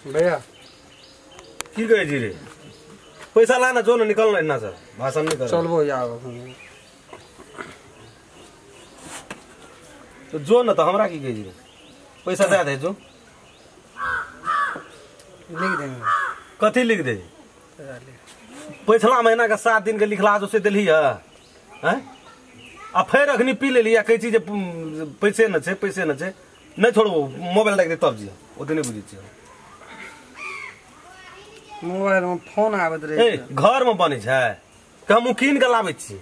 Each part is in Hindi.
भैया की कहे जी रे पैसा लाना जो ना निकलना इतना सर भाषण नहीं कर चलबो यार तो जो ना तो हमरा की कहे जी रे पैसा दे दे जो लिख देंगे कथी लिख दे पिछला महीना का 7 दिन के लिखला उसे दिली है आ फिर अखनी पी ले लिया कई चीज पैसे न छे नहीं छोड़ो मोबाइल रख दे तब जी ओते नहीं बुझी छी मोबाइल में फोन आबत ए रहे घर में बने छै कि हम कीन के लाबै छी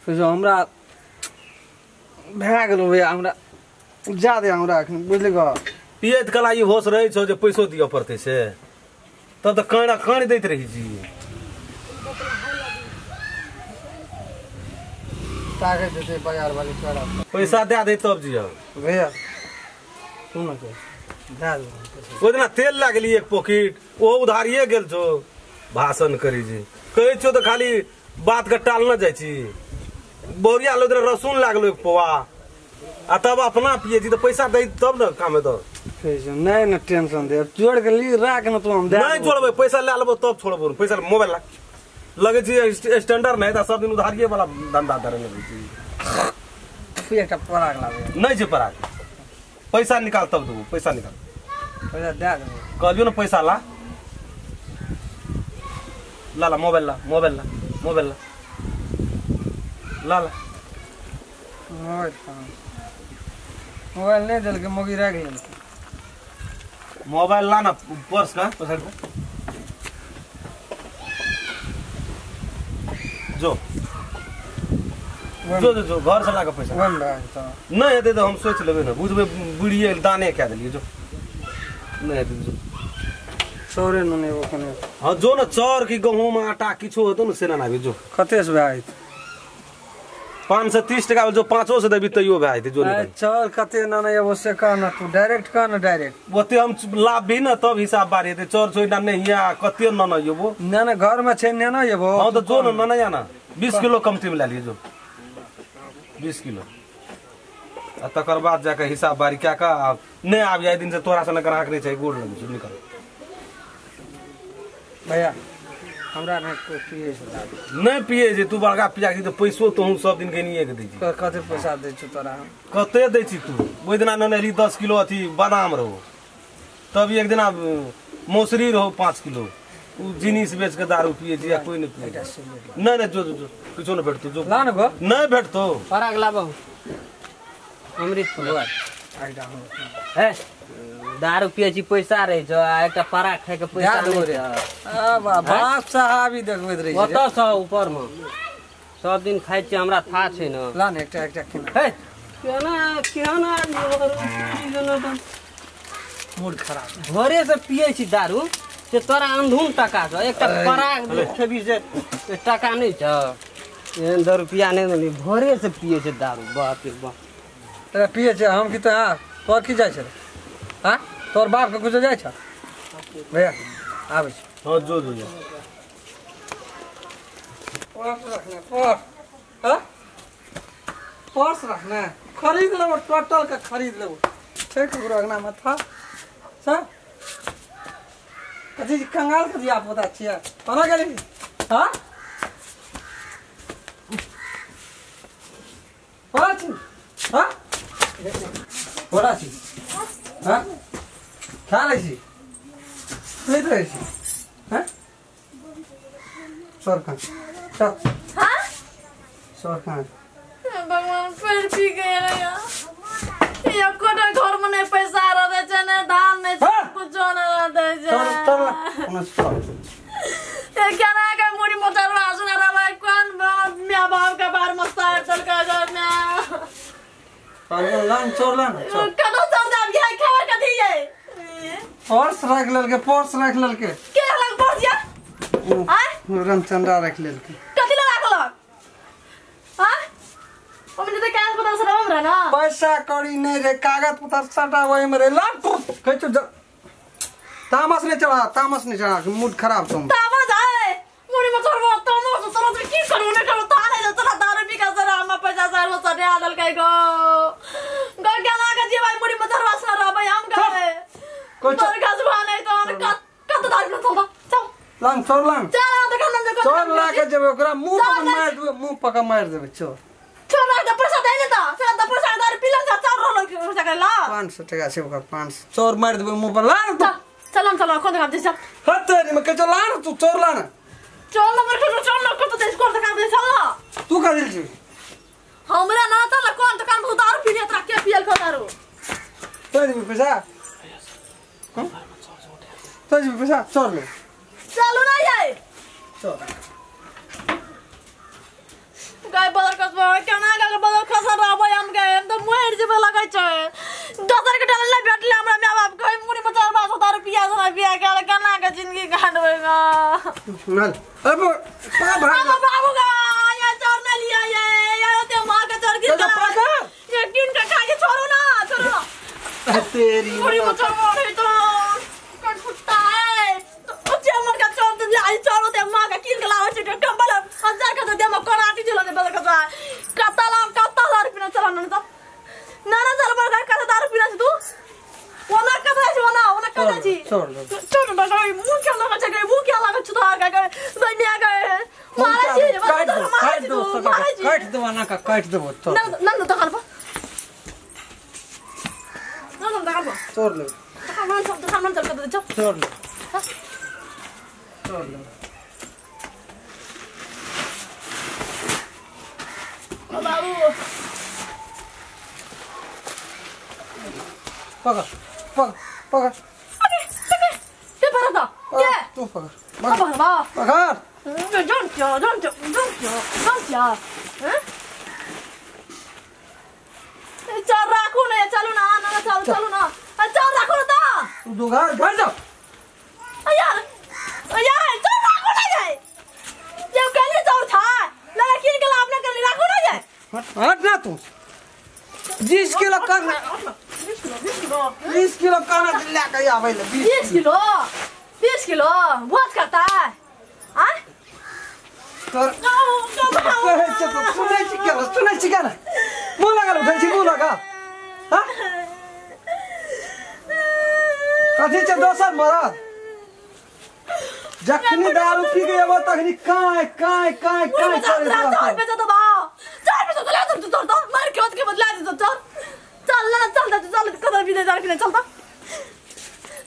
जो हमरा भए गेलो भैया हमरा ज्यादा हमरा अखन बुझले ग पियत कला ई होश रहे छो जे पैसो दियो पड़ते से तब तो कान दैत रही छी ताकत देते बाजार वाली चढ़ा पैसा दे दे तब जी भैया सुन के दे दो ओ दिना तेल ला गेली एक पॉकेट ओ उधारिये गेल छो भाषण करी जी कहै छो तो खाली बात के टाल न जाय छी बोरिया लो दिना रसून लागलो एक पवा आ तब अपना पिए छी तो पैसा दे तब न काम दो नहीं न टेंशन दे जोड़ के ली राख न तू हम दे नहीं छोड़बे पैसा ले लेबो तब छोड़बो पैसा मोबाइल ला लगे छी स्टैंडर्ड नहीं था सब दिन उधारिये वाला धंधा करे लगे छी एकटा पराग लाबे नहीं जे पराग पैसा निकाल तब दो पैसा निकाल पैसा दे दो कहलियो ना पैसा ला ला मोबाइल ला मोबाइल नहीं दिल के मोगी रख ले मोबाइल ला ना पर्स का पकड़ के जो घर से लाके पैसा नहीं हेते तो हम सोच लेबे ना बुझबे बुढ़िए दाने क्या दिलिए जो नहीं हेते जो सौरे नने वो कने हां जो ना चौर की गहूम आटा किछो होतो न सेना नाबे जो कते से भाई 530 टका जो 500 से देबी तइयो भाई जो नहीं चौर कते नने ये से कहना तू डायरेक्ट कहना डायरेक्ट ओते हम लाभ भी ना तब हिसाब बारे ते चौर छोइना नहीं या कते न न येबो ना घर में छे न येबो हां तो जो न या ना 20 किलो कमती में ले लिए जो 20 किलो आ तकर बाद जाके हिसाब बारी क्या का नहीं आब जाए दिन से तोरा से ग्राहक नहीं चाहिए गोड़ लगे छो निकल भैया हमरा ने पिए से नहीं पिए जे तू बड़का पिया की तो पैसो तो हम सब दिन के नहीं के दै छी कते पैसा दे छ तोरा कते दै छी तू ओइ दिना ननेरी 10 किलो अथी बादाम रहो तब एक दिना मौसरी रहो 5 किलो उ जिनिस बेच के दारू पिए जी कोई नहीं पिए नहीं जो कुछो न भेटतो जो ला न गो नहीं भेटतो पराग लाबो अमृत फुलवा आइडा है दारू पिए छी पैसा रहे छ एकटा पराग खाए के पैसा दे रे आ बाप साहब देखबैत रही ओत स ऊपर में सब दिन खाइ छी हमरा था छै न ला न एकटा किन हे केना मूड खराब घरे से पिए छी दारू से तोरा अंधुन टका छ एकटा पराग खेबी से टका नहीं छ एहन 10 रुपया नहीं घरे से पिए छै दारू बाप रे बाप तेरा पिए छै हम की तो तोर की जाय छै हां तोर बाप के कुछ जाय छ भैया आबै छै हां जो पर्स रखने हां पर्स रखने खरीद लेबो टोटल के खरीद लेबो छै ककरो अंगना में था सर कथी कंगाल के दिया पता छिया कोना गेली हां पाँच हां बड़ा छी हां खा ले छी नहीं रहे छी हां सर का चल हां सर का भगवान फिर पी गए या कोटा घर में नहीं पैसा रहे छ ने धान नहीं कुछ न रहे छ ये क्या ना के मुड़ी मोटर वासना रहा कौन मियां बाप का बार मस्तार चल का घर में पागल लान चोर कनो चल जा ये खबर कथी है पर्स रख लेल के के लग पर्स या हां रामचंद्र रख लेल के कथी लगा रखलक हां ओमे तो कागज पत्र सब रहे ना पैसा कौड़ी नहीं रे कागज पत्र सटा वही में रे लाट कह तो तामस नहीं चढ़ा मूड खराब तुम तामस है मुड़ी में छोड़बो तामस तो की करू ने करू ताले जो तोरा दारू पी का सर हम पैसा सर वो सटे आदल कई गो क्या लागे जी भाई मुड़ी में छोड़वा सर भाई हम का कोई बड़का जुबान है तो कत दारू न चल चल लांग चोर लांग चल आ देखम न देखो चोर लाके जब ओकरा मुंह पर मार देबे मुंह पका मार देबे चोर छोरा द पैसा दे देता छोरा द पैसा दारू पिलन जा चल रोलो के सकला 500 टका से ओकर 500 चोर मार देबे मुंह पर लान तू चल चल कोन काम दे चल हत्तेरी में के चल लान तू चोर लान चल न पर चल न कत देश कोन काम दे चल तू का दिल छी हमरा ना चल कोन काम दारू पी लेत के पियल को दारू तो जी पैसा तो जी पैसा चोर ले चलो ना ये चोर गाय बदल कसबा केना गाय बदल खसा रहबै हम गए हम तो मोर जेबे लगै छै दोसर के डाल ले बैठले हमरा माय बाप कहि मुनी 50 रुपया से बिया के केना के जिंदगी काटबै गा नल अब पा भाग बाबू गा ये चोर न लिया ये ते मां के चोर गिर गया ये किन का खा के छोड़ो ना तेरी मुनी मचा मोर है तो कट फुटता है तो जे मन का चोर दे आई चोर ते मां का किन के लाव छै कंबल 1000 का दे म कराटी दिलो ने बदल का कतला रुपया चला न तो ना चल पर का दारू पीना तू ओना कथा छै ओना कथा छी छोड़ ना गई मुंह क्या लगा छै मुंह क्या लगा छ तो आ गए दैनिया गए मारा छी काट दो ना का काट दो तो नन तो कर नन तो कर चोर ले सामान चल कर दे चोर ले चोर ले बाबू पकड़ पकड़ पकड़ के परदा के तू पकड़ बाबा बाबा पकड़ don't हैं चल राखो ना चलो ना चलो ना चल राखो ना तू दो घर जाओ यार चल राखो ना जाए जब कहले चोर था लेकिन के आपने कर राखो ना जाए हट ना तू 20 किलो कर 20 किलो करना लेके आवे ले 20 किलो बहुत करता है हां कर कहे छ तो सुनै छी क्या मुंह लगा उठै छी मुंह लगा हां कथि छ दोसर मरद जखनी दारू पी गए वो तखनी काय करे चल मार के बदला दे चल कदर भी दारू पीने चलता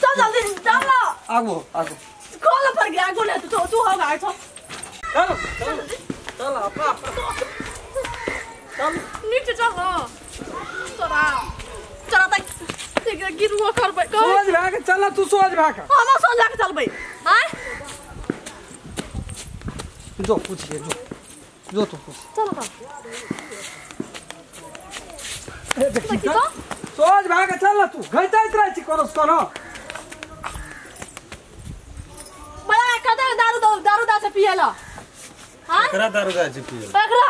चल जल्दी चल आगो कॉल पर गया आगो ले तू होगा चल चल अपना चल नीचे चल चला तक गिरुआ कर भाई सोच भाग चल तू सोच भाग हम सोच भाग चल भाई हां जो पूछिए जो तू पूछ चल ना सोच भाग चल तू घैतैत रह छी कोनो बड़ा कदे दारू दा से पियला हां एकरा दारू दा छै पियला एकरा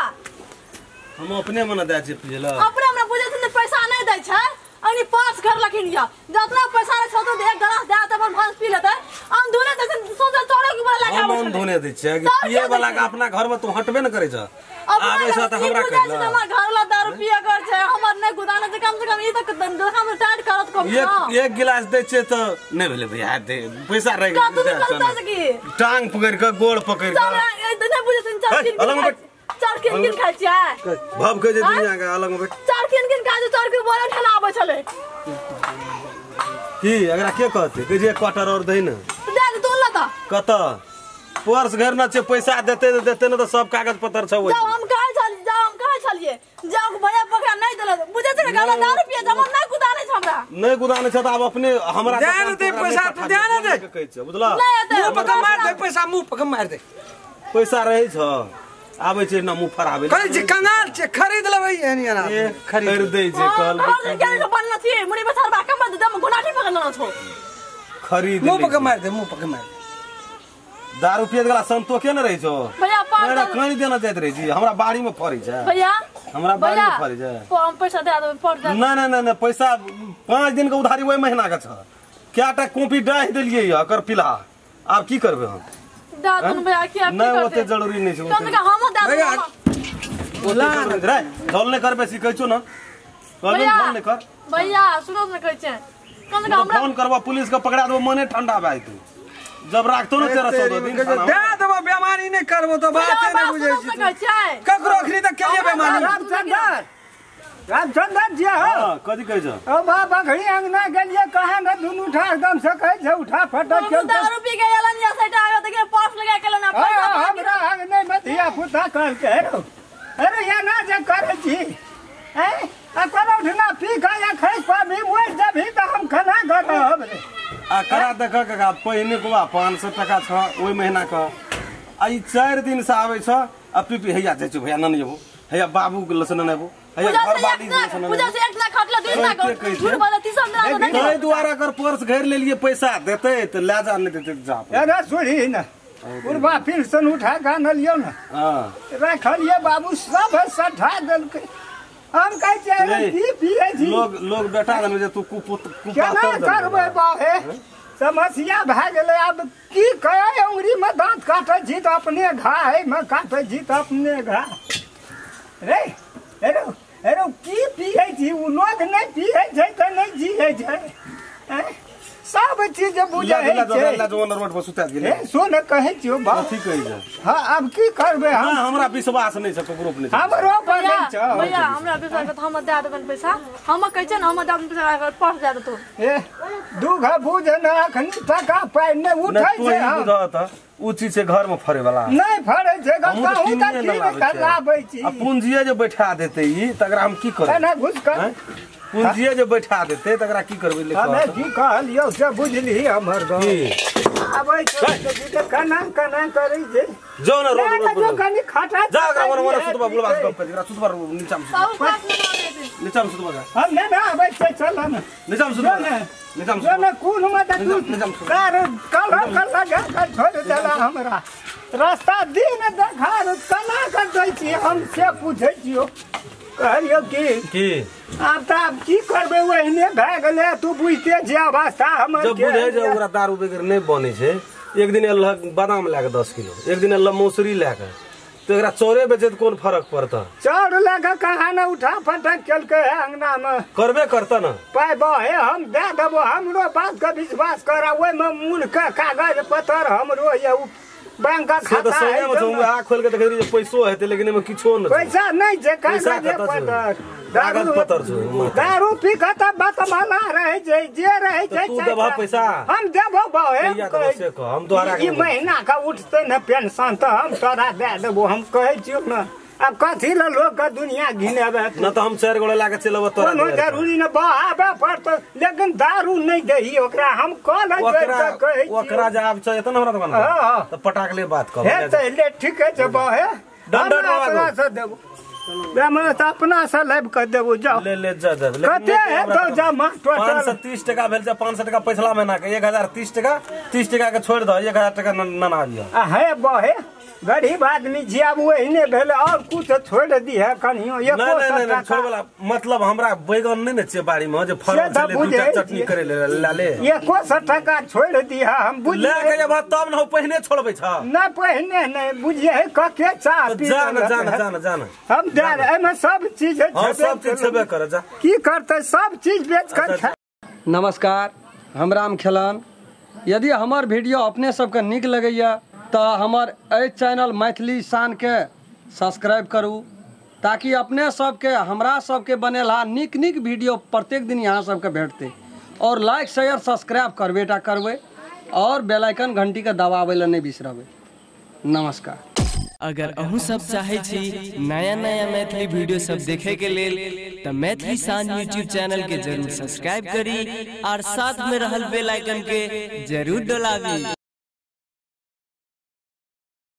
हम अपने मने दा छै पियला अपने हमरा बुझे छै पैसा नहीं दै छै अनि पास घर लखिन या जितना पैसा रे छ तो एक गिलास दे त अपन भांस पी लेतै हम धोने त सोचल तोरे के बोला हम हम धोने दै छै कि पिए वाला के अपना घर में तू हटबे न करे छ आबै छ त हमरा कहला हमर घर वाला दारू पिया कर छै हमर नै गुदाने से कम ई तक देखा में टाइट करत कम एक गिलास दै छै त नै भेले भैया दे पैसा रह गए टांग पकड़ के गोड़ पकड़ के नै बुझे छै चार किन खाइ छै भब के जे दुनिया के अलग में चार किन खाइ छै चार के बोला ठेला आबै छले की एकरा के कहते कि जे क्वार्टर और दही न दे दे तोल ना त कत पर्स घर न छै पैसा देते न त सब कागज पत्तर छ जब हम कहै छलिए जब भैया पकड़ा नै देले बुझे छै गाला दारू पिए जब नै गुदाने छ हमरा नै गुदाने छ त अब अपने हमरा ध्यान दे पैसा तू ध्यान दे कहै छै बुझला मुंह पका मार दे पैसा मुंह पका मार दे पैसा रहै छ आबै छै न मुंह फराबे कहै छै कंगाल छै खरीद लेबै एनी ना खरीद दै छै कल के बनना छी मुनी बचार बा कम दे हम गुनाठी पकड़ना छो खरीद मुंह पका मार दे मुंह पका मार दारू पिए गला संतोखे न रहै छो भैया हमरा कहीं देना जाइत रहै छी हमरा बाड़ी में फरै छै भैया हमरा बाड़ी में फरै छै हम पैसा दे देबै पड़ दे नहीं पैसा 5 दिन के उधारी ओइ महीना के छ क्याटा कॉपी डाह देलिए एकर पिला आब की करबे हम दादन भैया क्या नहीं ओते जरूरी नहीं छै कम से कम हम दे बोला रे झोल नहीं करबे सिखै छो न कल झोल नहीं कर भैया सुनो न कहै छै कम से कम हमरा फोन करबो पुलिस के पकड़ा देबो मने ठंडा भाई तू जब राखतो न 1300 दिन दे देबो बेमानी नहीं करबो तो बाते नहीं बुझै छी ककरो अखरी तक के लिए बेमानी रामचंद्र जी हां कथि कहै छ ओ बाबा घड़ी अंगना गेलिए कहां न दुनु उठा एकदम से कहै छ उठा फटक के दारू पी के एलन या सेटा आयो त के पास लगा के लेना पैसा हमरा अंगने में धिया पुता कहल के अरे या ना जे करे छी हैं आ कोनो उठना पी का या खैस पाबी मोइ जब ही त हम खाना करब रे आ करा देख का पहिने को 500 टका छ ओइ महीना का आई 4 दिन से आबै छ आ पीपी हैया जाइ छ भैया न जेबो हैया बाबू के लसन नेबो हैया घर वाली लसन पूजा से एक ना खटला दुई ना झूठ बोले तीसम दिन आगे तोय द्वारा कर पर्स घेर ले लिए पैसा देते त ले जा नहीं देते जा अरे सुनी न पूर्वा पेंशन उठा के न लियो न हां रखलिए बाबू सब सठा देल के हम कह छै की पिए छी लोग बेटा दन जे तू कुपुत केना करबै बाहे समस्या भ गेलै अब की कहे उंगली में दांत काटै छी त अपने घा है मैं काटै छी त अपने घा रे अरे की पिए छी उ लोग नहीं पिए छै त नहीं जिए छै सब चीज बुझे छै ला जो रोड पर सुता गेले सुन कहै छियो बाप कथि कहै छै हां अब की करबै हम हमरा विश्वास नहीं छै ग्रुप नहीं हमरो पर नहीं छै भैया हमरा विश्वास त हम दे देबन पैसा हम कहै छै न हम दे देबन पैसा पास दे देतो ए दुघा बुझ न अखनी टका पाइ न उठै छै हम बुझत उ चीज से घर में फरे वाला नहीं फरे छै कहूं त की कराबै छी आ पूंजीए जे बैठा देते ई तकरा हम की करब ना घुस कर पूंजीए जे बैठा देते तकरा की करबै ले हमे की कहलियो से बुझली हमर गांव आबै छै त कना करै छै जो न रोड जो कनी खटा जा हमरा सुतबा बुलवा गप कर सुतबा नीचा में सब पास में नीचा में सुतबा हम ना आबै छै चल न नीचा में सुतबा नीचा में जो न कोन में त कार कल लगा कर छोड़ देला हमरा रास्ता दिन देखार कना कर दै छी हम से पूछै छियो कहलियो की आब त की करबै ओहने भए गेलै तू बुझते जे अवस्था हमर जब बुझे जे ओकरा दारू बेगर नहीं बने छै एक दिन अल्लाह बादाम लाके 10 किलो एक दिन अल्लाह मौसरी लाके तो एकरा चोरे बेचे कोन फर्क पड़ता चोर लाके कहाँ न उठा फटक केलकै अंगना में करबे करता न पाइबो हे हम दे देबो हमरो बात के विश्वास करा ओइ में मूल के कागज पत्तर हमरो ये बैंक का खाता है तो आ खोल के देखै पैसो हेते लेकिन एमे किछो न पैसा नहीं छै कागज पत्तर कागज पत्तर छै दारू पी के त बतमाला रहै छै जे रहै छै तू देबो पैसा हम देबो बाहे हम दोबारा ई महीना का उठते न पेंशन त हम तोरा दे देबो हम कहै छियो न अब कथी ल लोग का दुनिया घिनेबे न त हम 4 गोला लाके चलबो तोरा कोनो जरूरी न बहाबे पड़त लेकिन दारू नहीं दही ओकरा हम कल कहै छी ओकरा जवाब छ एतना हमरा दुकान त पटाकले बात कर हे त ले ठीक है छ बहे दंड अपना से देबो बेमा त अपना से लेब क देबो जाओ ले जा कते है तो जमा टोटल 530 टका भेल छ 500 टका पैसा महीना के 1030 टका 30 टका के छोड़ द 1000 टका न ना दियो है बहे गरीब आदमी जियाब ओहने भेले और कुछ छोड़ दी है कनियो एको नहीं छोड़ वाला मतलब हमरा बैगन नहीं न छै बाड़ी में जे फरल छले दूटा चटनी करे ले एको 100 टका छोड़ दी है हम बुझ ले के जब तब न पहिने छोड़बै छ न पहिने नहीं बुझिए है कके चाह पी जान हम दे एमे सब चीज है सब चीज छबे करे जा की करते सब चीज बेच कर नमस्कार हम राम खेलन यदि हमार वीडियो अपने सबके नीक लगैया तो हमार एहि चैनल मैथिली शान के सब्सक्राइब करू ताकि अपने सबके हमरा सबके बनेला नीक वीडियो प्रत्येक दिन यहाँ सबके भेटते और लाइक शेयर सब्सक्राइब करबेटा करबै और बेल आइकन घंटी के दबाबै ला नहीं बिसरबै। नमस्कार। अगर अहू सब चाहे छी नया मैथिली वीडियो सब देखे के लेल तो मैथिली शान यूट्यूब चैनल के जरूर सब्सक्राइब करी और साथ में रहल बेल आइकन के जरूर दबावी।